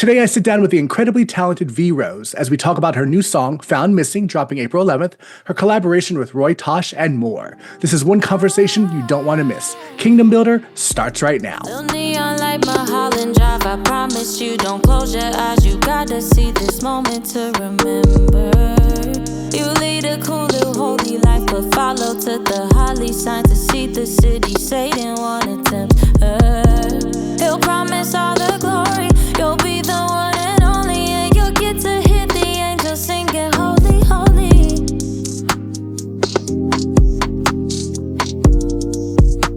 Today, I sit down with the incredibly talented V.Rose as we talk about her new song, Found Missing, dropping April 11th, her collaboration with Roy Tosh, and more. This is one conversation you don't want to miss. Kingdom Builder starts right now. Like my Holland Drive, I promise you don't close your eyes. You gotta see this moment to remember. You lead a cool little holy life, but follow to the holly sign to see the city. Satan wanna tempt her. He'll promise all the glory. You'll be the one and only, and you'll get to hear the angels singing holy, holy.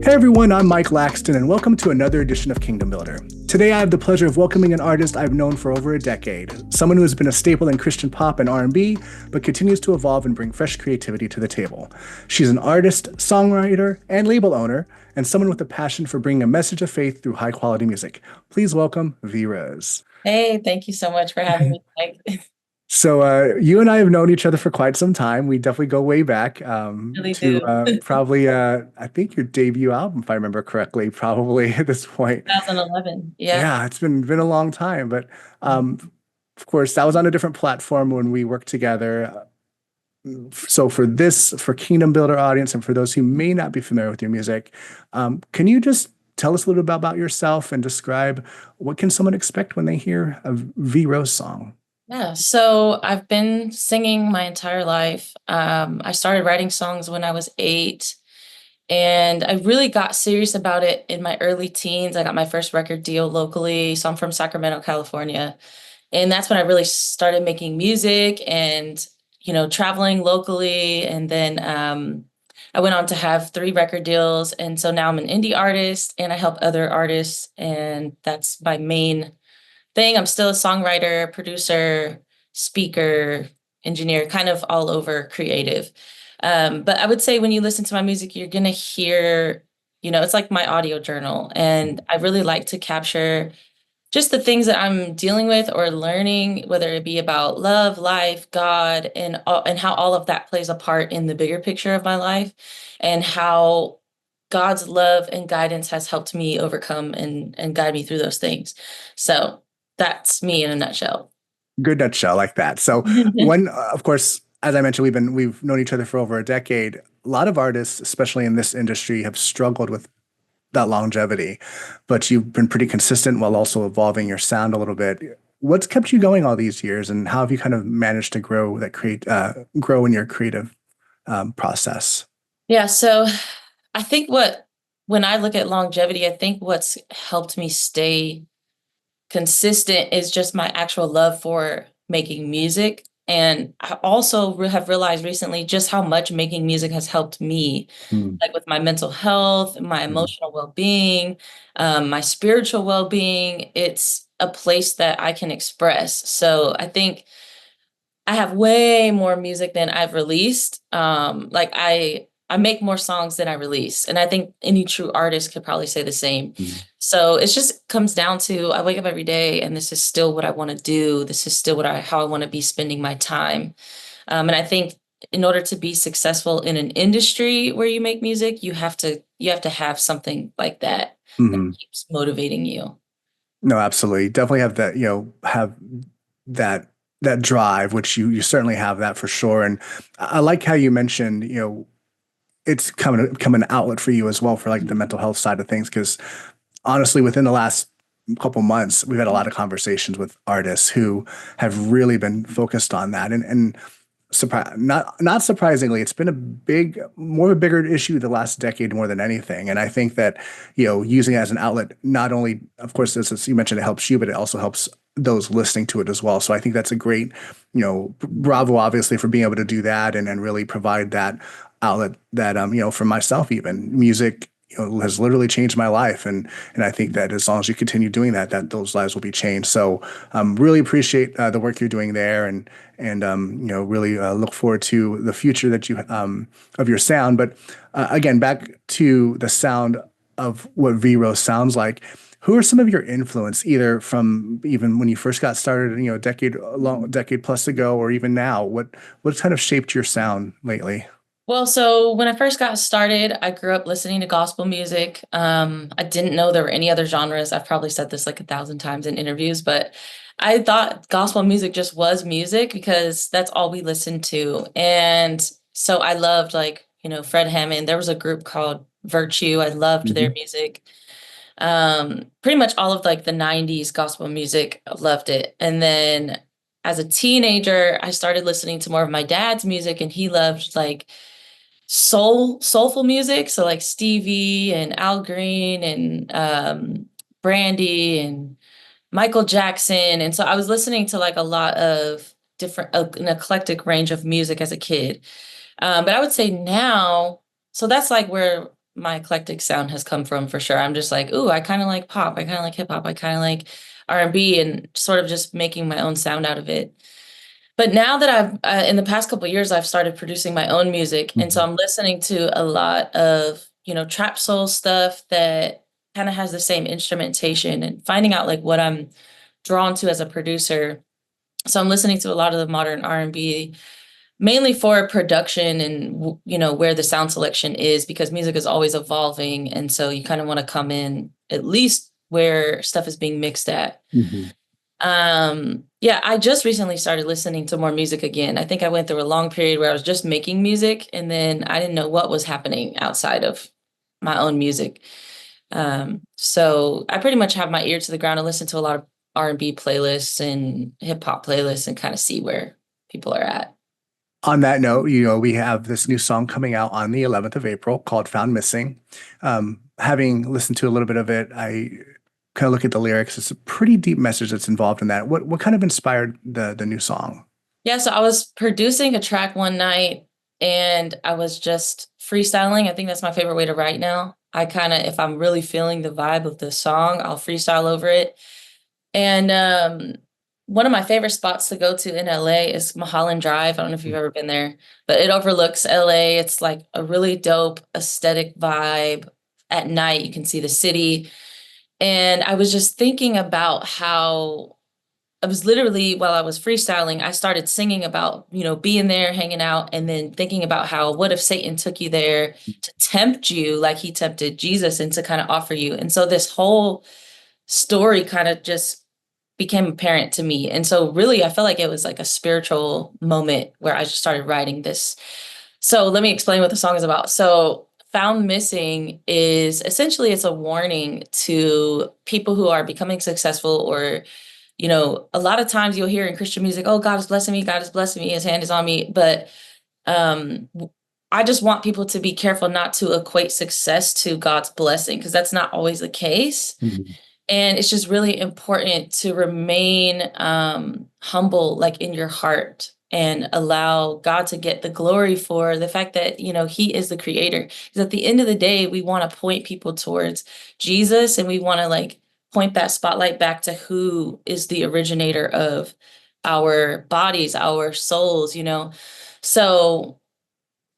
Hey everyone, I'm Mike Laxton, and welcome to another edition of Kingdom Builder. Today I have the pleasure of welcoming an artist I've known for over a decade, someone who has been a staple in Christian pop and R&B, but continues to evolve and bring fresh creativity to the table. She's an artist, songwriter, and label owner, and someone with a passion for bringing a message of faith through high-quality music. Please welcome V.Rose. Hey, thank you so much for having me, Mike. So you and I have known each other for quite some time. We definitely go way back Really to probably, I think your debut album, if I remember correctly, probably at this point. 2011. Yeah. Yeah, it's been a long time. But of course, that was on a different platform when we worked together. So for Kingdom Builder audience and for those who may not be familiar with your music, can you just tell us a little bit about yourself and describe what can someone expect when they hear a V.Rose song? Yeah. So I've been singing my entire life. I started writing songs when I was 8, and I really got serious about it in my early teens. I got my first record deal locally. So I'm from Sacramento, California. And that's when I really started making music and, traveling locally. And then I went on to have 3 record deals. And so now I'm an indie artist and I help other artists. And that's my main thing. I'm still a songwriter, producer, speaker, engineer, kind of all over creative. But I would say when you listen to my music, you're going to hear, it's like my audio journal. And I really like to capture just the things that I'm dealing with or learning, whether it be about love, life, God, and how all of that plays a part in the bigger picture of my life, and how God's love and guidance has helped me overcome and guide me through those things. So that's me in a nutshell. Good nutshell, like that. So of course, as I mentioned, we've known each other for over a decade. A lot of artists, especially in this industry, have struggled with that longevity, but you've been pretty consistent while also evolving your sound a little bit. What's kept you going all these years, and how have you kind of managed to grow in your creative process? Yeah. So I think when I look at longevity, I think what's helped me stay consistent is just my actual love for making music. And I also have realized recently just how much making music has helped me, like with my mental health, my emotional well-being, my spiritual well-being. It's a place that I can express. So I think I have way more music than I've released. I make more songs than I release. And I think any true artist could probably say the same. So it just comes down to, I wake up every day and this is still what I want to do. This is still how I want to be spending my time. And I think in order to be successful in an industry where you make music, you have to have something like that that keeps motivating you. No, absolutely. Definitely have that, have that drive, which you certainly have that for sure. And I like how you mentioned, it's come an outlet for you as well for like the mental health side of things. Because honestly, within the last couple months, we've had a lot of conversations with artists who have really been focused on that. And not surprisingly, it's been more of a bigger issue the last decade more than anything. And I think that, using it as an outlet, not only, of course, as you mentioned, it helps you, but it also helps those listening to it as well. So I think that's a great, bravo, obviously, for being able to do that and really provide that outlet that, for myself, even music, has literally changed my life. And I think that as long as you continue doing that those lives will be changed. So really appreciate the work you're doing there and really look forward to the future that you of your sound. But again, back to the sound of what V.Rose sounds like. Who are some of your influence, either from even when you first got started, a decade plus ago, or even now? What kind of shaped your sound lately? Well, so when I first got started, I grew up listening to gospel music. I didn't know there were any other genres. I've probably said this like 1,000 times in interviews, but I thought gospel music just was music because that's all we listened to. And so I loved like, Fred Hammond. There was a group called Virtue. I loved their Hmm. music. Pretty much all of like the 90s gospel music, I loved it. And then as a teenager, I started listening to more of my dad's music, and he loved like soulful music. So like Stevie and Al Green and Brandy and Michael Jackson. And so I was listening to like a lot of an eclectic range of music as a kid. But I would say now, so that's like where my eclectic sound has come from for sure. I'm just like, ooh, I kind of like pop. I kind of like hip hop. I kind of like R&B, and sort of just making my own sound out of it. But now that in the past couple of years, I've started producing my own music. And so Hmm. I'm listening to a lot of, trap soul stuff that kind of has the same instrumentation, and finding out like what I'm drawn to as a producer. So I'm listening to a lot of the modern R&B, mainly for production and, where the sound selection is, because music is always evolving. And so you kind of want to come in at least where stuff is being mixed at. Hmm. Yeah, I just recently started listening to more music again. I think I went through a long period where I was just making music, and then I didn't know what was happening outside of my own music. So I pretty much have my ear to the ground and listen to a lot of R&B playlists and hip hop playlists, and kind of see where people are at. On that note, we have this new song coming out on the 11th of April called Found Missing. Having listened to a little bit of it, I kind of look at the lyrics. It's a pretty deep message that's involved in that. What kind of inspired the new song? Yeah, so I was producing a track one night, and I was just freestyling. I think that's my favorite way to write now. I kind of, if I'm really feeling the vibe of the song, I'll freestyle over it. And one of my favorite spots to go to in LA is Mulholland Drive. I don't know if you've ever been there, but it overlooks LA. It's like a really dope aesthetic vibe. At night, you can see the city. And I was just thinking about how I was literally, while I was freestyling, I started singing about, being there, hanging out, and then thinking about how, what if Satan took you there to tempt you like he tempted Jesus, and to kind of offer you. And so this whole story kind of just became apparent to me. And so really, I felt like it was like a spiritual moment where I just started writing this. So let me explain what the song is about. So Found Missing is essentially, it's a warning to people who are becoming successful, or a lot of times you'll hear in Christian music, oh, God is blessing me, God is blessing me, his hand is on me. But um, I just want people to be careful not to equate success to God's blessing, because that's not always the case. Mhm. And it's just really important to remain humble, like in your heart, and allow God to get the glory for the fact that, he is the creator. Because at the end of the day, we want to point people towards Jesus, and we want to like point that spotlight back to who is the originator of our bodies, our souls. So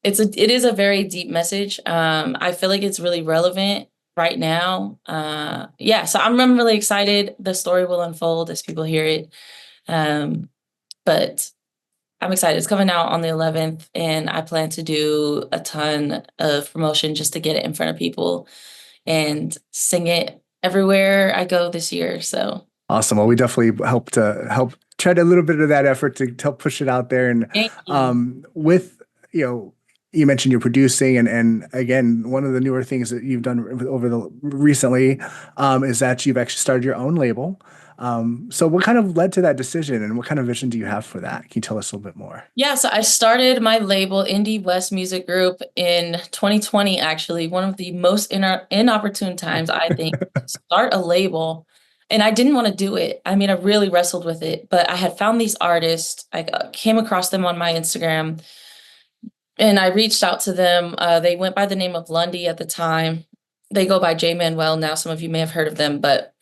it is a very deep message. I feel like it's really relevant right now. Yeah, so I'm really excited. The story will unfold as people hear it. But I'm excited. It's coming out on the 11th, and I plan to do a ton of promotion just to get it in front of people and sing it everywhere I go this year. So Awesome. Well, we definitely help tread a little bit of that effort to help push it out there. And thank you. with, you mentioned you're producing, and again, one of the newer things that you've done over the recently is that you've actually started your own label. So what kind of led to that decision, and what kind of vision do you have for that? Can you tell us a little bit more? Yeah, so I started my label, Indie West Music Group, in 2020, actually, one of the most inopportune times, I think, to start a label. And I didn't want to do it. I mean, I really wrestled with it, but I had found these artists. I came across them on my Instagram, and I reached out to them. They went by the name of Lundy at the time. They go by J Manuel now. Some of you may have heard of them, but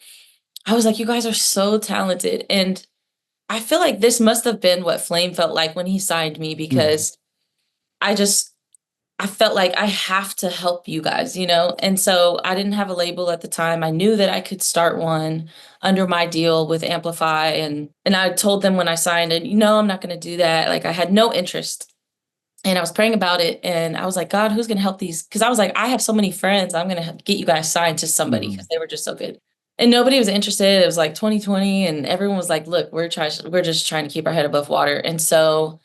I was like, you guys are so talented. And I feel like this must have been what Flame felt like when he signed me, Mhm. because I just, I felt like I have to help you guys. And so I didn't have a label at the time. I knew that I could start one under my deal with Amplify. And I told them when I signed it, I'm not going to do that. Like, I had no interest. And I was praying about it, and I was like, God, who's going to help these? Because I was like, I have so many friends. I'm going to get you guys signed to somebody, because Mhm. they were just so good. And nobody was interested. It was like 2020 and everyone was like, look, we're just trying to keep our head above water. And so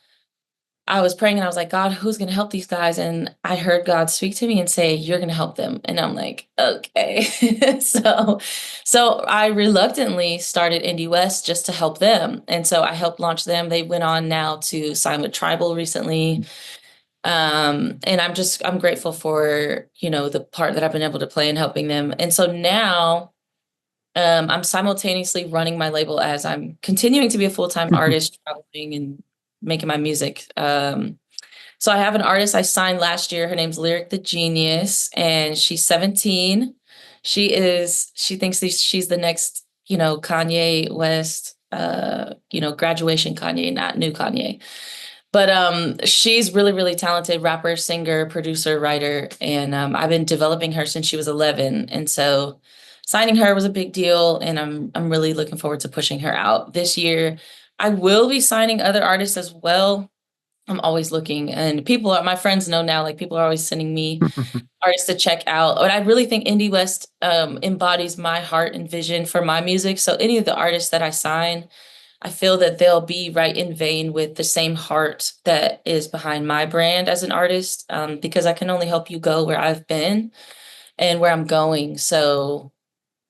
I was praying and I was like, God, who's going to help these guys? And I heard God speak to me and say, you're going to help them. And I'm like, okay. So I reluctantly started Indie West just to help them. And so I helped launch them. They went on now to sign with Tribal recently. And I'm grateful for, the part that I've been able to play in helping them. And so now I'm simultaneously running my label as I'm continuing to be a full-time artist, traveling and making my music. So I have an artist I signed last year. Her name's Lyric the Genius, and she's 17. She thinks she's the next, Kanye West, graduation Kanye, not new Kanye. But she's really, really talented rapper, singer, producer, writer, and I've been developing her since she was 11. And so signing her was a big deal, and I'm really looking forward to pushing her out this year. I will be signing other artists as well. I'm always looking, and my friends know now, like people are always sending me artists to check out. But I really think Indie West embodies my heart and vision for my music. So any of the artists that I sign, I feel that they'll be right in vein with the same heart that is behind my brand as an artist, because I can only help you go where I've been and where I'm going. So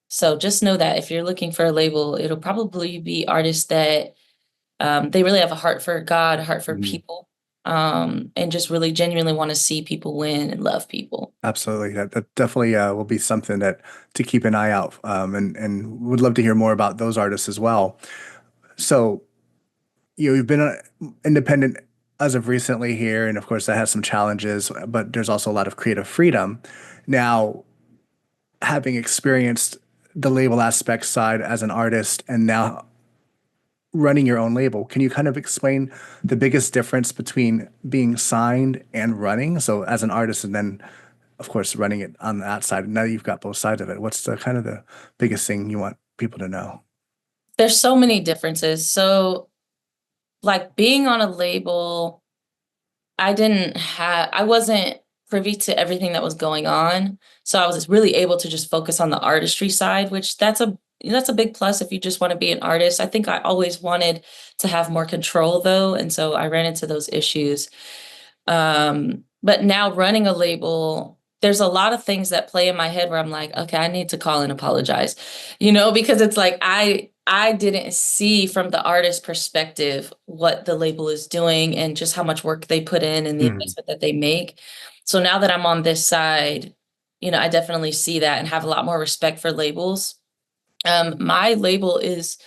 just know that if you're looking for a label, it'll probably be artists that they really have a heart for God, a heart for people, and just really genuinely want to see people win and love people. Absolutely. That definitely will be something that to keep an eye out, and would love to hear more about those artists as well. So, you've been independent as of recently here, and of course that has some challenges, but there's also a lot of creative freedom. Now, having experienced the label aspect side as an artist and now running your own label, can you kind of explain the biggest difference between being signed and running? So as an artist and then, of course, running it on the outside. Now you've got both sides of it. What's the kind of the biggest thing you want people to know? There's so many differences. So like being on a label, I wasn't privy to everything that was going on. So I was really able to just focus on the artistry side, which that's a big plus if you just want to be an artist. I think I always wanted to have more control though. And so I ran into those issues. But now running a label, there's a lot of things that play in my head where I'm like, okay, I need to call and apologize, because it's like I didn't see from the artist perspective what the label is doing and just how much work they put in and the investment that they make. So now that I'm on this side, I definitely see that and have a lot more respect for labels. My label is,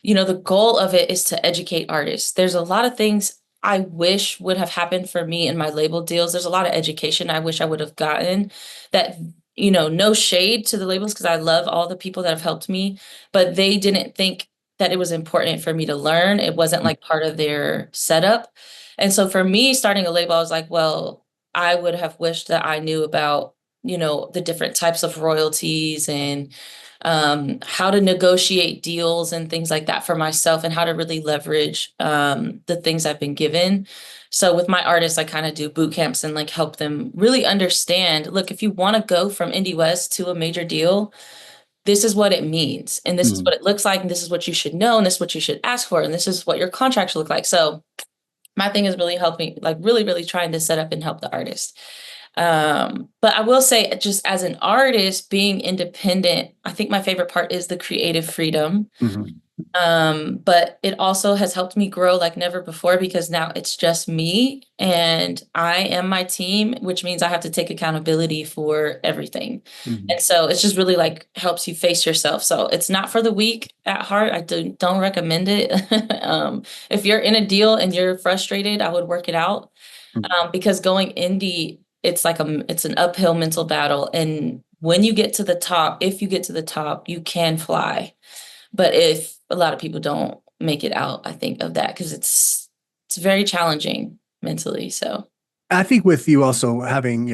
the goal of it is to educate artists. There's a lot of things I wish would have happened for me in my label deals. There's a lot of education I wish I would have gotten that, no shade to the labels because I love all the people that have helped me, but they didn't think that it was important for me to learn. It wasn't like part of their setup. And so for me, starting a label, I was like, well, I would have wished that I knew about, the different types of royalties and how to negotiate deals and things like that for myself and how to really leverage the things I've been given. So with my artists, I kind of do boot camps and like help them really understand, look, if you want to go from Indie West to a major deal, this is what it means. And this is what it looks like. And this is what you should know. And this is what you should ask for. And this is what your contract should look like. So my thing is really helping, like really, really trying to set up and help the artist. But I will say, just as an artist, being independent, I think my favorite part is the creative freedom. But it also has helped me grow like never before because now it's just me and I am my team, which means I have to take accountability for everything. And so it's just really like helps you face yourself. So it's not for the weak at heart. I don't recommend it. If you're in a deal and you're frustrated, I would work it out. Because going indie, it's an uphill mental battle. And when you get to the top, if you get to the top, you can fly. But if a lot of people don't make it out, I think of that because it's very challenging mentally. So I think with you also having,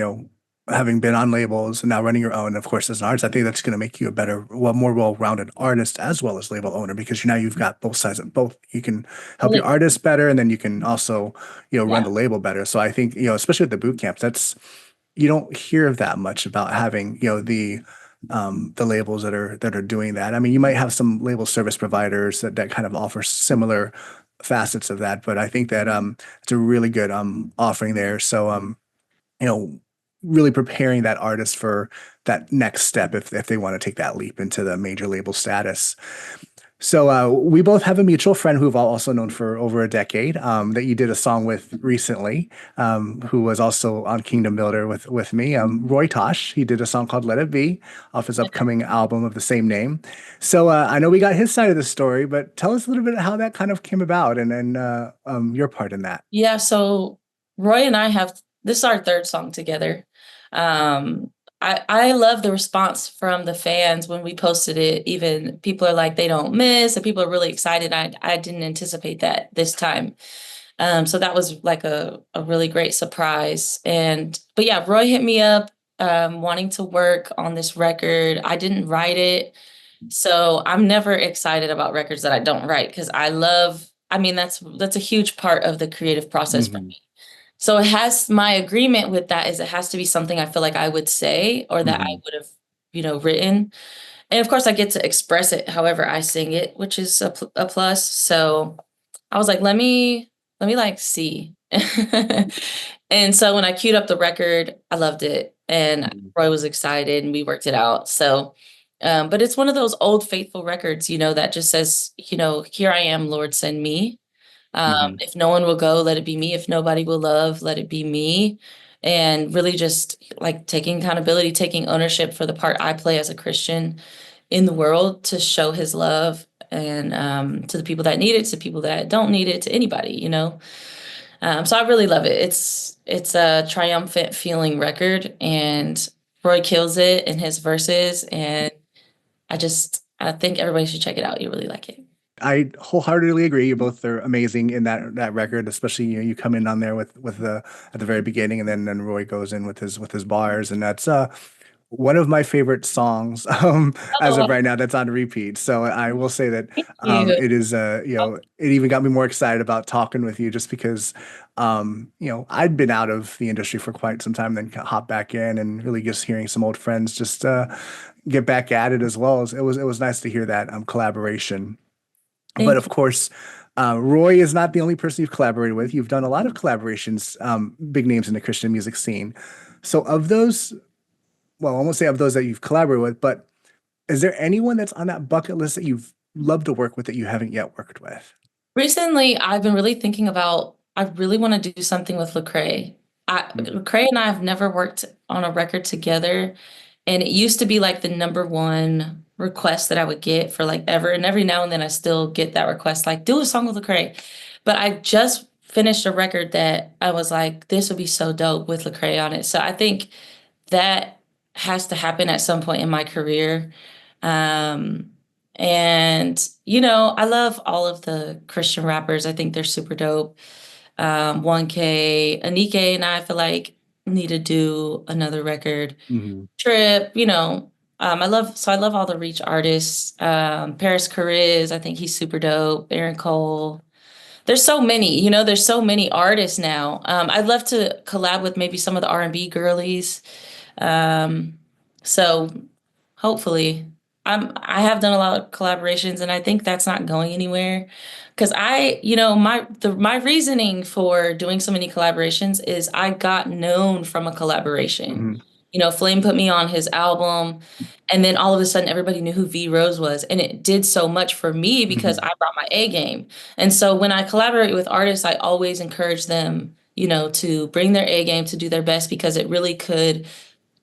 having been on labels and now running your own, of course, as an artist, I think that's going to make you a better, more well-rounded artist as well as label owner because now you've got both sides of both. You can help your artists better, and then you can also, run the label better. So I think, especially with the boot camps, you don't hear that much about having, the labels that are doing that. I mean, you might have some label service providers that kind of offer similar facets of that, but I think that it's a really good offering there. So you know, really preparing that artist for that next step if they want to take that leap into the major label status. So we both have a mutual friend who we've also known for over a decade that you did a song with recently, who was also on Kingdom Builder with me. Roy Tosh. He did a song called "Let It Be" off his upcoming album of the same name. So I know we got his side of the story, but tell us a little bit how that kind of came about and your part in that. Yeah, so Roy and I have this is our third song together. I love the response from the fans when we posted it. Even people are like they don't miss, and people are really excited. I didn't anticipate that this time. So that was like a really great surprise. But yeah, Roy hit me up wanting to work on this record. I didn't write it. So I'm never excited about records that I don't write because I mean, that's a huge part of the creative process for Hmm. me. So it has my agreement with that is it has to be something I feel like I would say or that I Hmm. would have, written. And of course I get to express it however I sing it, which is a plus. So I was like, let me like see. And so when I queued up the record, I loved it. And Roy was excited and we worked it out. So but it's one of those old faithful records, that just says, here I am, Lord, send me. Hmm. If no one will go, let it be me. If nobody will love, let it be me. And really just like taking accountability, taking ownership for the part I play as a Christian in the world to show his love and to the people that need it, to people that don't need it, to anybody. So I really love it. It's a triumphant feeling record, and Roy kills it in his verses, and I think everybody should check it out. You really like it. I wholeheartedly agree. You both are amazing in that record, especially you come in on there with the at the very beginning, and then Roy goes in with his bars, and that's one of my favorite songs as Oh, of right now that's on repeat. So I will say that thank you. it is it even got me more excited about talking with you just because I'd been out of the industry for quite some time, then hop back in and really just hearing some old friends just get back at it as well. It was nice to hear that collaboration. But Thank of course, Roy is not the only person you've collaborated with. You've done a lot of collaborations, big names in the Christian music scene. So of those, well, I won't say of those that you've collaborated with, but is there anyone that's on that bucket list that you've loved to work with that you haven't yet worked with? Recently, I've been really thinking about, I really want to do something with Lecrae. Mhm. Lecrae and I have never worked on a record together. And it used to be like the number one request that I would get for like ever. And every now and then I still get that request, like, do a song with Lecrae. But I just finished a record that I was like, this would be so dope with Lecrae on it. So I think that has to happen at some point in my career. Um, I love all of the Christian rappers. I think they're super dope. 1K, Anike and I feel like need to do another record. Mhm. Trip, I love all the Reach artists. Paris Chariz, I think he's super dope. Aaron Cole. There's so many artists now. I'd love to collab with maybe some of the R&B girlies. Um, so hopefully, I have done a lot of collaborations, and I think that's not going anywhere. Because my reasoning for doing so many collaborations is I got known from a collaboration. Mhm. Flame put me on his album, and then all of a sudden everybody knew who V.Rose was, and it did so much for me because Mhm. I brought my A game. And so when I collaborate with artists, I always encourage them, to bring their A game, to do their best because it really could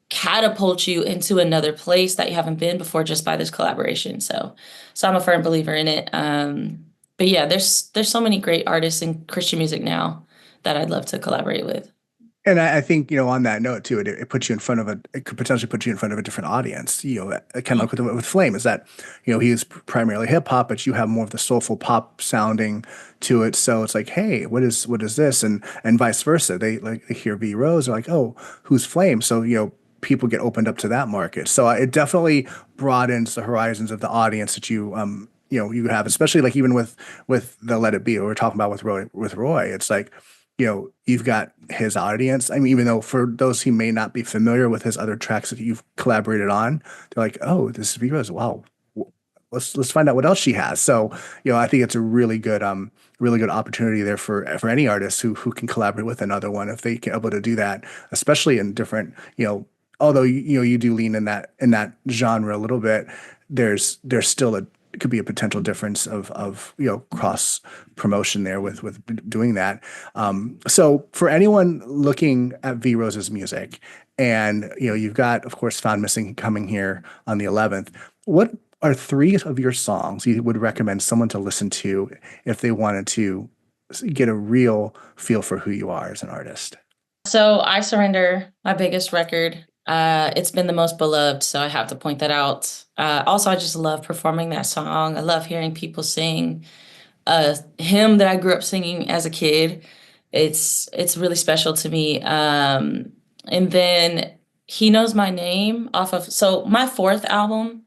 catapult you into another place that you haven't been before just by this collaboration. So I'm a firm believer in it. But yeah, there's so many great artists in Christian music now that I'd love to collaborate with. And I think, on that note too, it puts you in front of it could potentially put you in front of a different audience. Kind of like with Flame is that, he is primarily hip hop, but you have more of the soulful pop sounding to it. So it's like, hey, what is this? And vice versa. They hear V Rose, they're like, oh, who's Flame? So, people get opened up to that market. So it definitely broadens the horizons of the audience that you have, especially like even with the Let It Be, what we're talking about with Roy, it's like, you've got his audience. I mean, even though for those who may not be familiar with his other tracks that you've collaborated on, they're like, oh, this is v.rose. Wow. Let's find out what else she has. So, I think it's a really good opportunity there for any artist who can collaborate with another one if they can able to do that, especially in different, although you do lean in that genre a little bit, there's still it could be a potential difference of cross promotion there with doing that. So for anyone looking at v.rose's music, and you've got, of course, Found Missing coming here on the 11th. What are three of your songs you would recommend someone to listen to if they wanted to get a real feel for who you are as an artist? So I Surrender, my biggest record. It's been the most beloved, so I have to point that out. Also, I just love performing that song. I love hearing people sing a hymn that I grew up singing as a kid. It's really special to me. And then He Knows My Name off of, so my fourth album.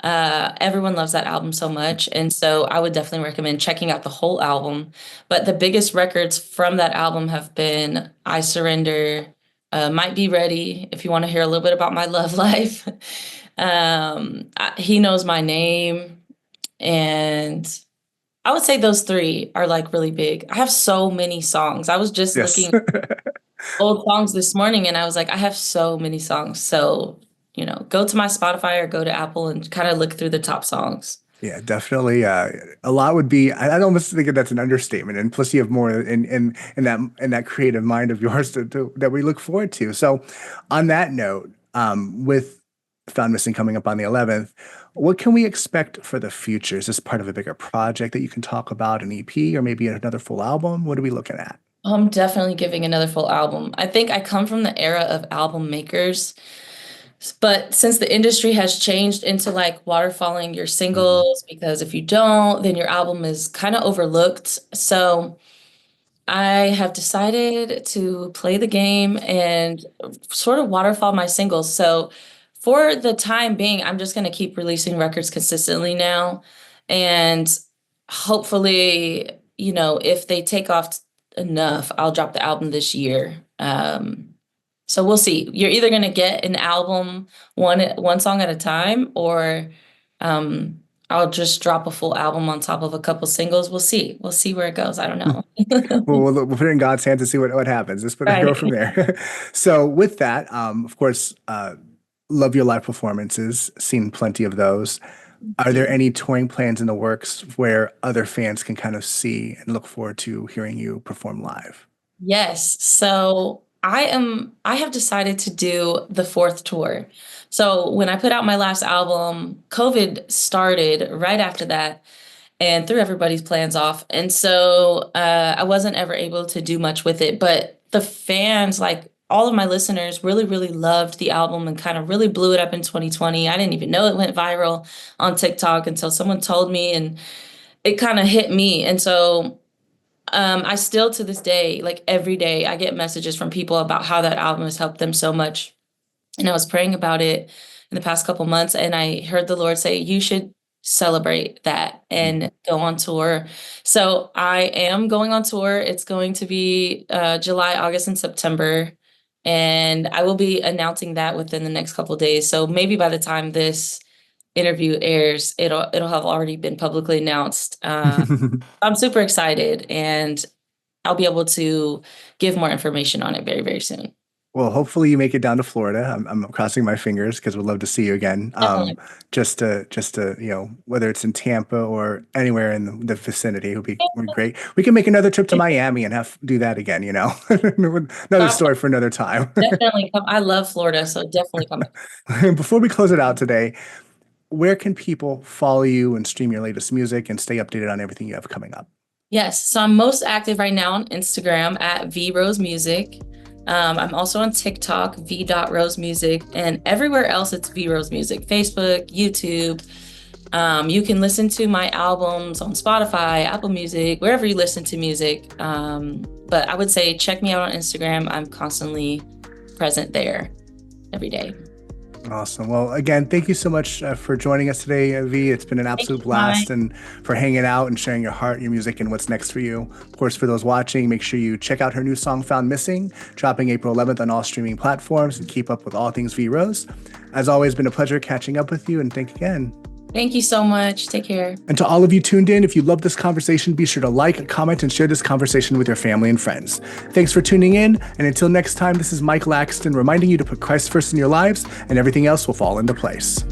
Everyone loves that album so much. And so I would definitely recommend checking out the whole album. But the biggest records from that album have been I Surrender, Might Be Ready, if you want to hear a little bit about my love life. He Knows My Name. And I would say those three are like really big. I have so many songs. I was just Yes. looking old songs this morning and I was like, I have so many songs. So go to my Spotify or go to Apple and kind of look through the top songs. Yeah, definitely. A lot would be. I almost think that's an understatement, and plus you have more in that creative mind of yours that we look forward to. So, on that note, with Found Missing coming up on the 11th, what can we expect for the future? Is this part of a bigger project that you can talk about, an EP, or maybe another full album? What are we looking at? I'm definitely giving another full album. I think I come from the era of album makers. But since the industry has changed into like waterfalling your Mhm. singles, because if you don't, then your album is kind of overlooked. So I have decided to play the game and sort of waterfall my singles. So for the time being, I'm just going to keep releasing records consistently now. And hopefully, if they take off enough, I'll drop the album this year. So we'll see. You're either going to get an album one song at a time, or I'll just drop a full album on top of a couple singles. We'll see. We'll see where it goes. I don't know. We'll put it in God's hands to see what happens. Let's put it go from Right. there. So with that, of course, love your live performances. Seen plenty of those. Are there any touring plans in the works where other fans can kind of see and look forward to hearing you perform live? Yes. So I have decided to do the fourth tour. So when I put out my last album, COVID started right after that and threw everybody's plans off. And so I wasn't ever able to do much with it. But the fans, like all of my listeners, really, really loved the album and kind of really blew it up in 2020. I didn't even know it went viral on TikTok until someone told me, and it kind of hit me. And so I still to this day, like every day, I get messages from people about how that album has helped them so much. And I was praying about it in the past couple months, and I heard the Lord say, you should celebrate that and go on tour. So I am going on tour. It's going to be July, August, and September. And I will be announcing that within the next couple of days. So maybe by the time this interview airs, it'll have already been publicly announced. I'm super excited, and I'll be able to give more information on it very, very soon. Well, hopefully you make it down to Florida. I'm crossing my fingers because we'd love to see you again. Definitely. Just to whether it's in Tampa or anywhere in the vicinity, would be great. We can make another trip to Miami and do that again. Another I'll story for another time. definitely come. I love Florida, so definitely come. Before we close it out today, where can people follow you and stream your latest music and stay updated on everything you have coming up? Yes, so I'm most active right now on Instagram at v.rose music. I'm also on TikTok, v.rose music, and everywhere else it's v.rose music, Facebook, YouTube. You can listen to my albums on Spotify, Apple Music, wherever you listen to music. But I would say check me out on Instagram. I'm constantly present there every day. Awesome. Well, again, thank you so much for joining us today, V. It's been an Thank absolute you, Mike. blast and for hanging out and sharing your heart, your music, and what's next for you. Of course, for those watching, make sure you check out her new song, Found Missing, dropping April 11th on all streaming platforms, and keep up with all things VRose. As always, been a pleasure catching up with you, and thank you again. Thank you so much. Take care. And to all of you tuned in, if you love this conversation, be sure to like, comment, and share this conversation with your family and friends. Thanks for tuning in. And until next time, this is Mike Laxton reminding you to put Christ first in your lives and everything else will fall into place.